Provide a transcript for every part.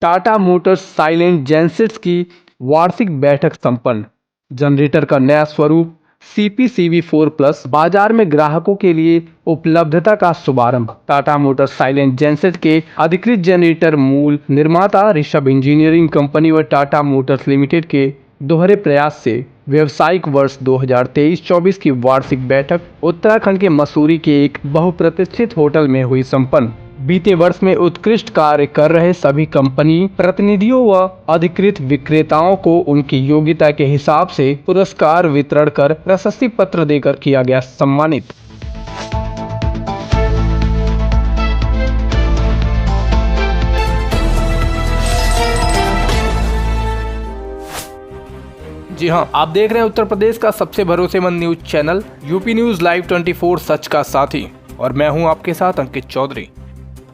Tata Motors silent gensets की वार्षिक बैठक संपन्न। जनरेटर का नया स्वरूप CPCV4+ बाजार में ग्राहकों के लिए उपलब्धता का शुभारंभ। टाटा मोटर्स साइलेंट जेनसेट के अधिकृत जनरेटर मूल निर्माता ऋषभ इंजीनियरिंग कंपनी व टाटा मोटर्स लिमिटेड के दोहरे प्रयास से व्यावसायिक वर्ष 2023-24 की वार्षिक बैठक उत्तराखंड के मसूरी के एक बहुप्रतिष्ठित होटल में हुई संपन्न। बीते वर्ष में उत्कृष्ट कार्य कर रहे सभी कंपनी प्रतिनिधियों व अधिकृत विक्रेताओं को उनकी योग्यता के हिसाब से पुरस्कार वितरण कर प्रशस्ति पत्र देकर किया गया सम्मानित। जी हाँ, आप देख रहे हैं उत्तर प्रदेश का सबसे भरोसेमंद news channel UP news live 24 सच का साथी, और मैं हूं आपके साथ अंकित चौधरी।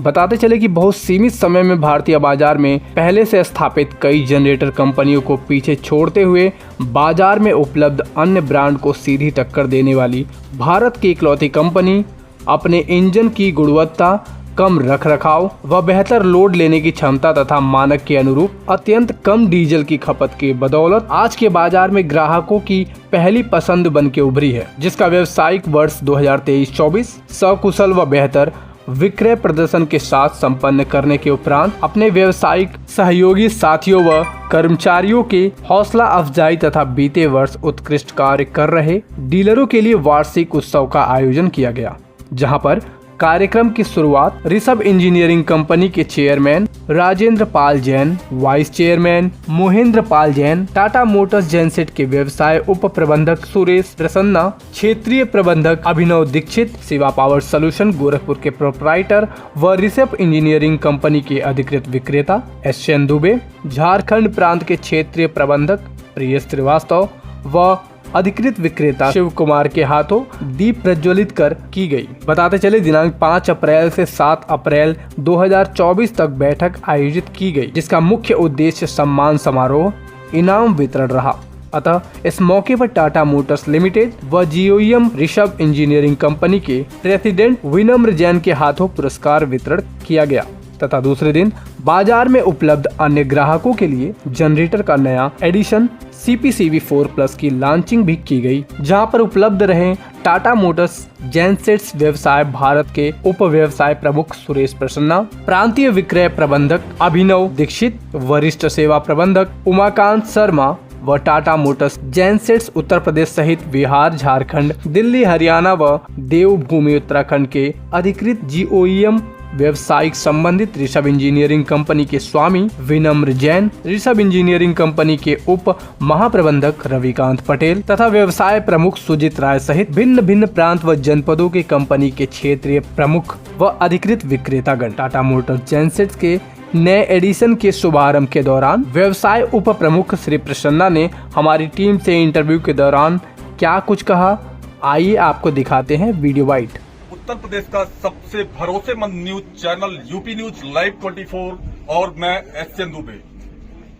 बताते चले कि बहुत सीमित समय में भारतीय बाजार में पहले से स्थापित कई जनरेटर कंपनियों को पीछे छोड़ते हुए बाजार में उपलब्ध अन्य ब्रांड को सीधी टक्कर देने वाली भारत की इकलौती कंपनी अपने इंजन की गुणवत्ता, कम रखरखाव व बेहतर लोड लेने की क्षमता तथा मानक के अनुरूप अत्यंत कम डीजल की खपत के बदौलत आज के बाजार में ग्राहकों की पहली पसंद बन के उभरी है, जिसका व्यावसायिक वर्ष 2023-24 सकुशल व बेहतर विक्रय प्रदर्शन के साथ संपन्न करने के उपरांत अपने व्यावसायिक सहयोगी साथियों व कर्मचारियों के हौसला अफजाई तथा बीते वर्ष उत्कृष्ट कार्य कर रहे डीलरों के लिए वार्षिक उत्सव का आयोजन किया गया, जहां पर कार्यक्रम की शुरुआत ऋषभ इंजीनियरिंग कंपनी के चेयरमैन राजेंद्र पाल जैन, वाइस चेयरमैन मोहेंद्र पाल जैन, टाटा मोटर्स जेनसेट के व्यवसाय उप प्रबंधक सुरेश प्रसन्ना, क्षेत्रीय प्रबंधक अभिनव दीक्षित, शिवा पावर सोल्यूशन गोरखपुर के प्रोप्राइटर व ऋषभ इंजीनियरिंग कंपनी के अधिकृत विक्रेता SN दुबे, झारखंड प्रांत के क्षेत्रीय प्रबंधक प्रियेश श्रीवास्तव व अधिकृत विक्रेता शिव कुमार के हाथों दीप प्रज्वलित कर की गई। बताते चले दिनांक 5 अप्रैल से 7 अप्रैल 2024 तक बैठक आयोजित की गई, जिसका मुख्य उद्देश्य सम्मान समारोह, इनाम वितरण रहा। अतः इस मौके पर टाटा मोटर्स लिमिटेड व GOEM ऋषभ इंजीनियरिंग कंपनी के प्रेसिडेंट विनम्र जैन के हाथों पुरस्कार वितरण किया गया तथा दूसरे दिन बाजार में उपलब्ध अन्य ग्राहकों के लिए जनरेटर का नया एडिशन CPCV4+ की लॉन्चिंग भी की गई, जहां पर उपलब्ध रहे टाटा मोटर्स जेनसेट्स व्यवसाय भारत के उप व्यवसाय प्रमुख सुरेश प्रसन्ना, प्रांतीय विक्रय प्रबंधक अभिनव दीक्षित, वरिष्ठ सेवा प्रबंधक उमाकांत शर्मा व टाटा मोटर्स जेनसेट्स उत्तर प्रदेश सहित बिहार, झारखंड, दिल्ली, हरियाणा व देवभूमि उत्तराखंड के अधिकृत GOEM व्यवसायिक संबंधित ऋषभ इंजीनियरिंग कंपनी के स्वामी विनम्र जैन, ऋषभ इंजीनियरिंग कंपनी के उप महाप्रबंधक रविकांत पटेल तथा व्यवसाय प्रमुख सुजित राय सहित भिन्न भिन्न प्रांत व जनपदों के कंपनी के क्षेत्रीय प्रमुख व अधिकृत विक्रेतागण। टाटा मोटर्स जेनसेट्स के नए एडिशन के शुभारंभ के दौरान व्यवसाय उप प्रमुख श्री प्रसन्ना ने हमारी टीम से इंटरव्यू के दौरान क्या कुछ कहा, आइए आपको दिखाते हैं वीडियो बाइट। उत्तर प्रदेश का सबसे भरोसेमंद news channel UP news live 24 और मैं SN दुबे।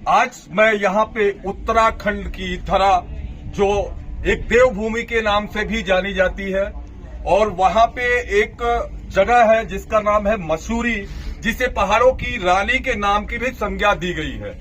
आज मैं यहाँ पे उत्तराखंड की धरा, जो एक देवभूमि के नाम से भी जानी जाती है, और वहाँ पे एक जगह है जिसका नाम है मसूरी, जिसे पहाड़ों की रानी के नाम की भी संज्ञा दी गई है।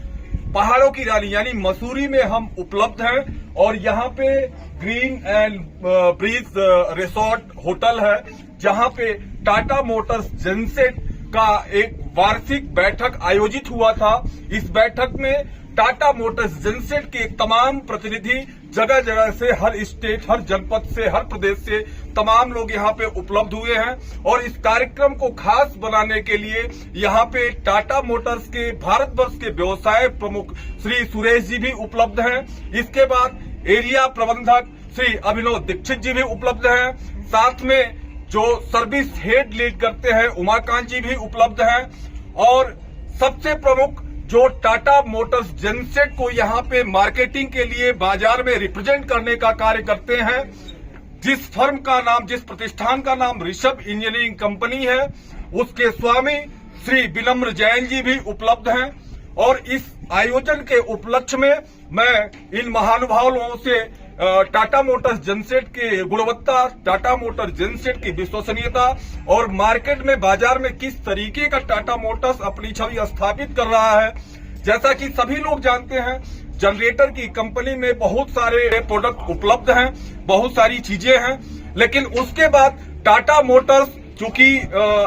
पहाड़ों की रानी यानी मसूरी में हम उपलब्ध हैं, और यहाँ पे green and breeze resort hotel है, जहाँ पे टाटा मोटर्स जेनसेट का एक वार्षिक बैठक आयोजित हुआ था। इस बैठक में टाटा मोटर्स जेनसेट के तमाम प्रतिनिधि जगह जगह से, हर स्टेट, हर जनपद से, हर प्रदेश से तमाम लोग यहाँ पे उपलब्ध हुए हैं, और इस कार्यक्रम को खास बनाने के लिए यहाँ पे टाटा मोटर्स के भारतवर्ष के व्यवसाय प्रमुख श्री सुरेश जी भी उपलब्ध हैं। इसके बाद एरिया प्रबंधक श्री अभिनव दीक्षित जी भी उपलब्ध हैं। साथ में जो सर्विस हेड लीड करते हैं उमाकांत जी भी उपलब्ध हैं, और सबसे प्रमुख जो टाटा मोटर्स जेनसेट को यहाँ पे मार्केटिंग के लिए बाजार में रिप्रेजेंट करने का कार्य करते हैं, जिस फर्म का नाम, जिस प्रतिष्ठान का नाम ऋषभ इंजीनियरिंग कंपनी है, उसके स्वामी श्री विनम्र जैन जी भी उपलब्ध हैं। और इस आयोजन के उपलक्ष्य में मैं इन महानुभावों से टाटा मोटर्स जनसेट की गुणवत्ता, टाटा मोटर्स जनसेट की विश्वसनीयता और मार्केट में बाजार में किस तरीके का टाटा मोटर्स अपनी छवि स्थापित कर रहा है। जैसा कि सभी लोग जानते हैं, जनरेटर की कंपनी में बहुत सारे प्रोडक्ट उपलब्ध हैं, बहुत सारी चीजें हैं, लेकिन उसके बाद टाटा मोटर्स, चूंकि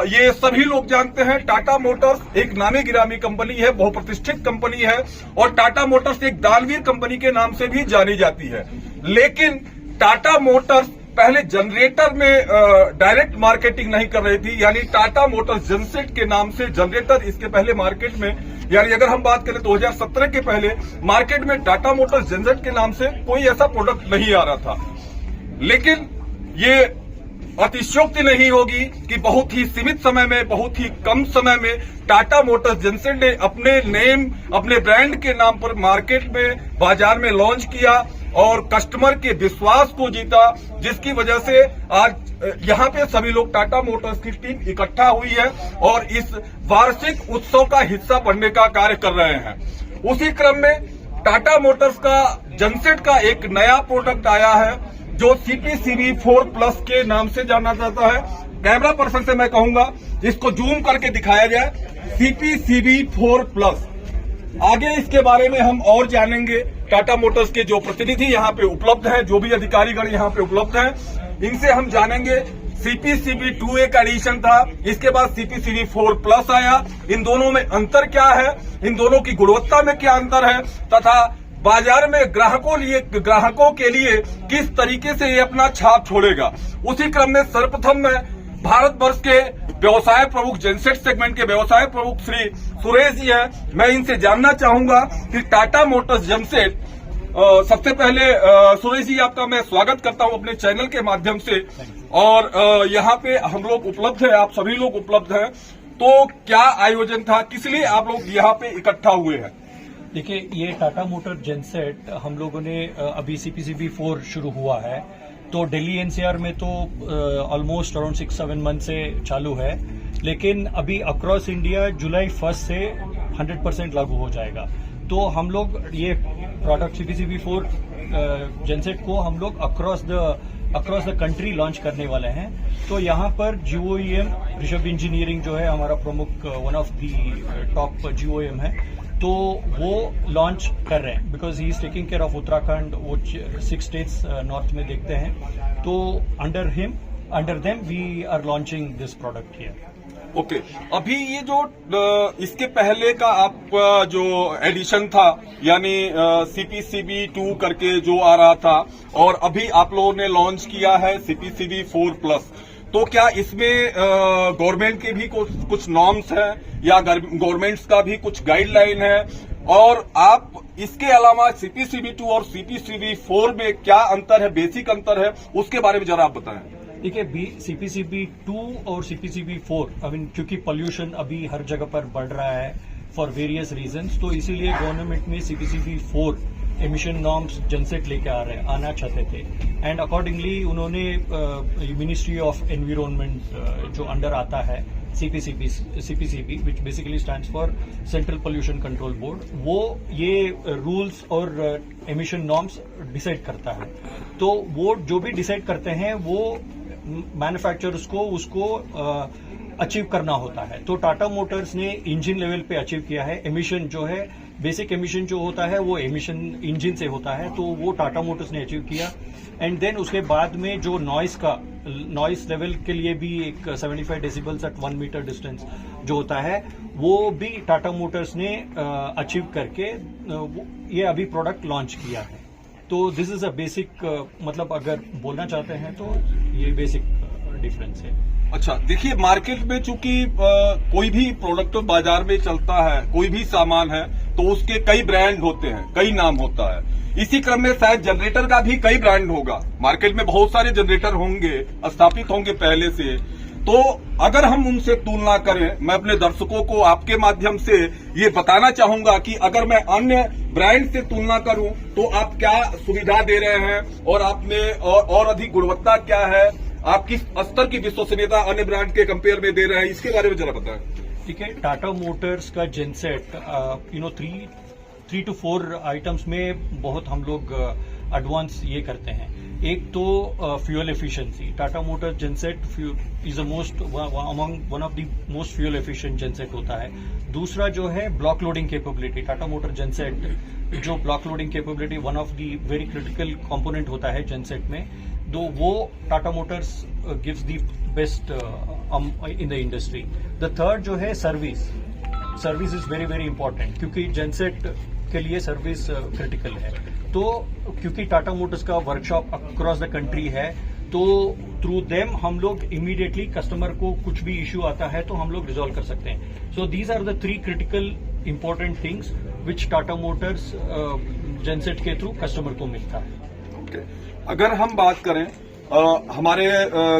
ये सभी लोग जानते हैं, टाटा मोटर्स एक नामी गिरामी कंपनी है, बहुप्रतिष्ठित कंपनी है और टाटा मोटर्स एक दानवीर कंपनी के नाम से भी जानी जाती है। लेकिन टाटा मोटर्स पहले जनरेटर में डायरेक्ट मार्केटिंग नहीं कर रही थी, यानी टाटा मोटर्स जनसेट के नाम से जनरेटर इसके पहले मार्केट में, यानी अगर हम बात करें 2017 के पहले मार्केट में टाटा मोटर्स जनसेट के नाम से कोई ऐसा प्रोडक्ट नहीं आ रहा था। लेकिन ये अतिशयोक्ति नहीं होगी कि बहुत ही सीमित समय में, बहुत ही कम समय में टाटा मोटर्स जनसेट ने अपने नेम, अपने ब्रांड के नाम पर मार्केट में, बाजार में लॉन्च किया और कस्टमर के विश्वास को जीता, जिसकी वजह से आज यहाँ पे सभी लोग टाटा मोटर्स की टीम इकट्ठा हुई है और इस वार्षिक उत्सव का हिस्सा बनने का कार्य कर रहे हैं। उसी क्रम में टाटा मोटर्स का जनसेट का एक नया प्रोडक्ट आया है जो CPCB4 प्लस के नाम से जाना जाता है। कैमरा पर्सन से मैं कहूंगा इसको जूम करके दिखाया जाए, CPCB4 प्लस। आगे इसके बारे में हम और जानेंगे। टाटा मोटर्स के जो प्रतिनिधि यहाँ पे उपलब्ध हैं, जो भी अधिकारीगण यहाँ पे उपलब्ध हैं, इनसे हम जानेंगे। CPCB2 एक एडिशन था, इसके बाद CPCB4 प्लस आया। इन दोनों में अंतर क्या है, इन दोनों की गुणवत्ता में क्या अंतर है तथा बाजार में ग्राहकों के लिए किस तरीके से ये अपना छाप छोड़ेगा। उसी क्रम में सर्वप्रथम मैं भारतवर्ष के व्यवसाय प्रमुख, जनसेट सेगमेंट के व्यवसाय प्रमुख श्री सुरेश जी हैं, मैं इनसे जानना चाहूंगा कि टाटा मोटर्स जनसेट, सबसे पहले सुरेश जी आपका मैं स्वागत करता हूं अपने चैनल के माध्यम से। और यहाँ पे हम लोग उपलब्ध हैं, आप सभी लोग उपलब्ध हैं, तो क्या आयोजन था, किस लिए आप लोग यहाँ पे इकट्ठा हुए हैं? देखिए, ये टाटा मोटर जनसेट हम लोगों ने अभी CPCB4 शुरू हुआ है, तो दिल्ली NCR में तो ऑलमोस्ट अराउंड 6-7 मंथ से चालू है, लेकिन अभी अक्रॉस इंडिया जुलाई 1 से 100% लागू हो जाएगा। तो हम लोग ये प्रोडक्ट CPCB4 जनसेट को हम लोग अक्रॉस द कंट्री लॉन्च करने वाले हैं। तो यहाँ पर GOEM ऋषभ इंजीनियरिंग जो है हमारा प्रमुख, one of the top GOEM है, तो वो लॉन्च कर रहे हैं because he is taking care of Uttarakhand, वो 6 स्टेट्स नॉर्थ में देखते हैं। तो under them we are launching this product here. Okay, अभी ये जो इसके पहले का आप जो एडिशन था, यानी CPCB2 करके जो आ रहा था, और अभी आप लोगों ने लॉन्च किया है CPCB4 प्लस, तो क्या इसमें गवर्नमेंट के भी कुछ नॉर्म्स हैं या गवर्नमेंट्स का भी कुछ गाइडलाइन है? और आप इसके अलावा CPCB2 और CPCB4 में क्या अंतर है, बेसिक अंतर है, उसके बारे में जरा आप बताएं। देखिए, CPCB2 और CPCB4 क्योंकि पोल्यूशन अभी हर जगह पर बढ़ रहा है फॉर वेरियस रीजंस, तो इसीलिए गवर्नमेंट ने CPCB4 एमिशन नॉर्म्स जनसेट लेके आना चाहते थे, एंड अकॉर्डिंगली उन्होंने मिनिस्ट्री ऑफ एनवायरनमेंट जो अंडर आता है CPCB which basically stands for central pollution control board, वो ये रूल्स और एमिशन नॉर्म्स डिसाइड करता है। तो वो जो भी डिसाइड करते हैं वो मैन्युफैक्चरर्स को उसको अचीव करना होता है। तो टाटा मोटर्स ने इंजन लेवल पे अचीव किया है। एमिशन जो है, बेसिक एमिशन जो होता है वो एमिशन इंजन से होता है, तो वो टाटा मोटर्स ने अचीव किया। एंड देन उसके बाद में जो नॉइस लेवल के लिए भी एक 75 डेसिबल्स एट 1 मीटर डिस्टेंस जो होता है, वो भी टाटा मोटर्स ने अचीव करके ये अभी प्रोडक्ट लॉन्च किया है। तो दिस इज अ बेसिक, मतलब अगर बोलना चाहते हैं तो ये बेसिक डिफरेंस है। अच्छा, देखिए, मार्केट में चूंकि कोई भी प्रोडक्ट बाजार में चलता है, कोई भी सामान है, तो उसके कई ब्रांड होते हैं, कई नाम होता है। इसी क्रम में शायद जनरेटर का भी कई ब्रांड होगा, मार्केट में बहुत सारे जनरेटर होंगे, स्थापित होंगे पहले से। तो अगर हम उनसे तुलना करें, मैं अपने दर्शकों को आपके माध्यम से ये बताना चाहूंगा कि अगर मैं अन्य ब्रांड से तुलना करूं तो आप क्या सुविधा दे रहे हैं और आप में और अधिक गुणवत्ता क्या है, आप किस स्तर की विश्वसनीयता अन्य ब्रांड के कंपेयर में दे रहे हैं, इसके बारे में जरा बताएं। ठीक है, टाटा मोटर्स का जनसेट 3 to 4 आइटम्स में बहुत हम लोग एडवांस ये करते हैं। एक तो fuel efficiency, Tata motor genset is the most among one of the most fuel efficient genset होता है। दूसरा जो है block loading capability, Tata motor genset जो block loading capability one of the very critical component होता है जेनसेट में, तो वो Tata motors gives the best in the industry. The third जो है service is very very important, क्योंकि जेनसेट के लिए सर्विस क्रिटिकल है। तो क्योंकि टाटा मोटर्स का वर्कशॉप अक्रॉस द कंट्री है, तो थ्रू देम हम लोग इमीडिएटली कस्टमर को कुछ भी इश्यू आता है तो हम लोग रिजॉल्व कर सकते हैं। So these are the 3 critical important things which Tata motors genset के थ्रू कस्टमर को मिलता है। अगर हम बात करें हमारे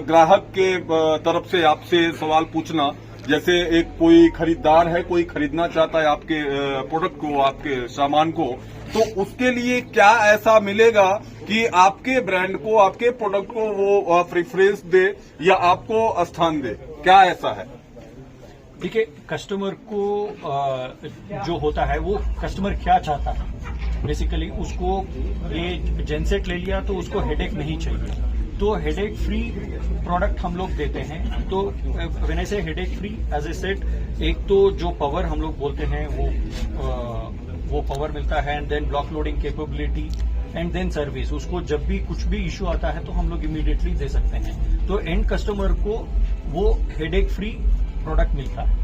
ग्राहक के तरफ से आपसे सवाल पूछना, जैसे एक कोई खरीदार है, कोई खरीदना चाहता है आपके प्रोडक्ट को, आपके सामान को, तो उसके लिए क्या ऐसा मिलेगा कि आपके ब्रांड को, आपके प्रोडक्ट को वो प्रेफरेंस दे या आपको स्थान दे? क्या ऐसा है? देखिए, कस्टमर को जो होता है वो कस्टमर क्या चाहता है। बेसिकली उसको ये जेनसेट ले लिया तो उसको हेडेक नहीं चाहिए, तो हेडेक फ्री प्रोडक्ट हम लोग देते हैं। तो when I say headache free, as a set, एक तो जो पावर हम लोग बोलते हैं वो पावर मिलता है, and then block loading capability, and then service. उसको जब भी कुछ भी इश्यू आता है तो हम लोग इमीडिएटली दे सकते हैं। तो एंड कस्टमर को वो हेडेक फ्री प्रोडक्ट मिलता है।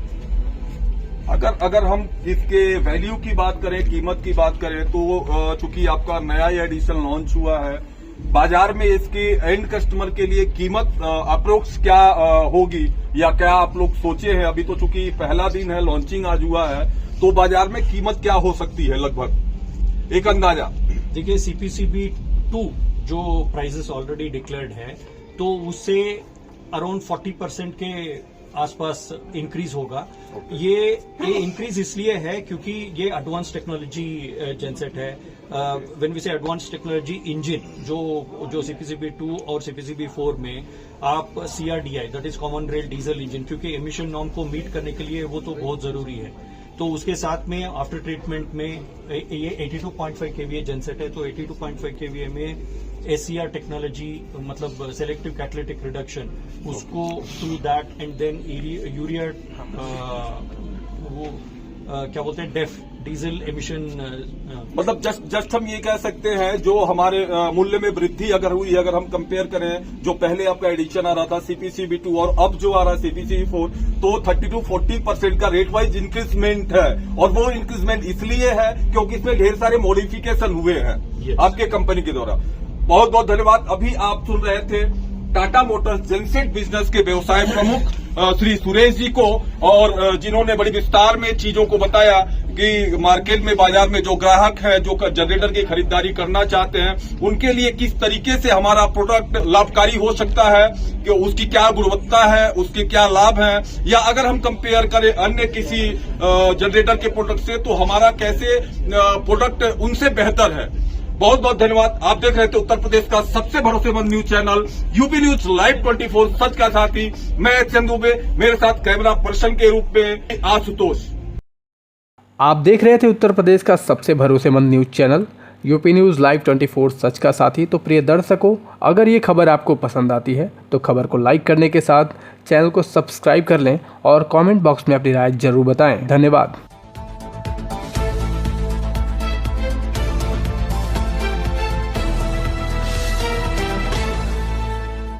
अगर हम इसके वैल्यू की बात करें, कीमत की बात करें, तो चूंकि आपका नया ये एडिशन लॉन्च हुआ है, बाजार में इसकी एंड कस्टमर के लिए कीमत अप्रोक्स क्या होगी, या क्या आप लोग सोचे हैं? अभी तो चूंकि पहला दिन है, लॉन्चिंग आज हुआ है, तो बाजार में कीमत क्या हो सकती है लगभग, एक अंदाजा? देखिए, सीपीसीबी 2 जो प्राइसेस ऑलरेडी डिक्लेयर्ड है, तो उससे अराउंड 40% के आसपास इंक्रीज होगा। ये इंक्रीज इसलिए है क्योंकि ये एडवांस टेक्नोलॉजी जेनसेट है। व्हेन वी से एडवांस टेक्नोलॉजी इंजन, जो सीपीसीबी 2 और सीपीसीबी 4 में आप CRDI, that is common rail diesel engine, क्योंकि एमिशन नॉर्म को मीट करने के लिए वो तो बहुत जरूरी है। तो उसके साथ में आफ्टर ट्रीटमेंट में ये 82.5 kVA जेनसेट है, तो 82.5 kVA में SCR टेक्नोलॉजी, मतलब सेलेक्टिव कैटालिटिक रिडक्शन, उसको through that, and then urea क्या बोलते हैं, डेफ डीजल एमिशन, मतलब जस्ट हम ये कह सकते हैं जो हमारे मूल्य में वृद्धि अगर हुई, अगर हम कंपेयर करें जो पहले आपका एडिशन आ रहा था सीपीसीबी 2 और अब जो आ रहा है सीपीसीबी 4, तो 30-40% का रेट वाइज इंक्रीजमेंट है। और वो इंक्रीजमेंट इसलिए है क्योंकि इसमें ढेर सारे मॉडिफिकेशन हुए हैं आपके कंपनी के द्वारा। बहुत बहुत धन्यवाद। अभी आप सुन रहे थे टाटा मोटर्स जेनसेट बिजनेस के व्यवसाय प्रमुख श्री सुरेश जी को, और जिन्होंने बड़ी विस्तार में चीजों को बताया कि मार्केट में, बाजार में जो ग्राहक है, जो जनरेटर की खरीदारी करना चाहते हैं, उनके लिए किस तरीके से हमारा प्रोडक्ट लाभकारी हो सकता है, कि उसकी क्या गुणवत्ता है, उसके क्या लाभ हैं, या अगर हम कंपेयर करें अन्य किसी जनरेटर के प्रोडक्ट से, तो हमारा कैसे प्रोडक्ट उनसे बेहतर है। बहुत बहुत धन्यवाद। आप देख रहे थे उत्तर प्रदेश का सबसे भरोसेमंद news channel UP news live 24, सच का साथी। मैं एचएन दुबे, मेरे साथ कैमरा पर्सन के रूप में आशुतोष। आप देख रहे थे उत्तर प्रदेश का सबसे भरोसेमंद news channel UP news live 24, सच का साथी। तो प्रिय दर्शकों, अगर ये खबर आपको पसंद आती है तो खबर को लाइक करने के साथ चैनल को सब्सक्राइब कर लें और कमेंट बॉक्स में अपनी राय जरूर बताएं। धन्यवाद।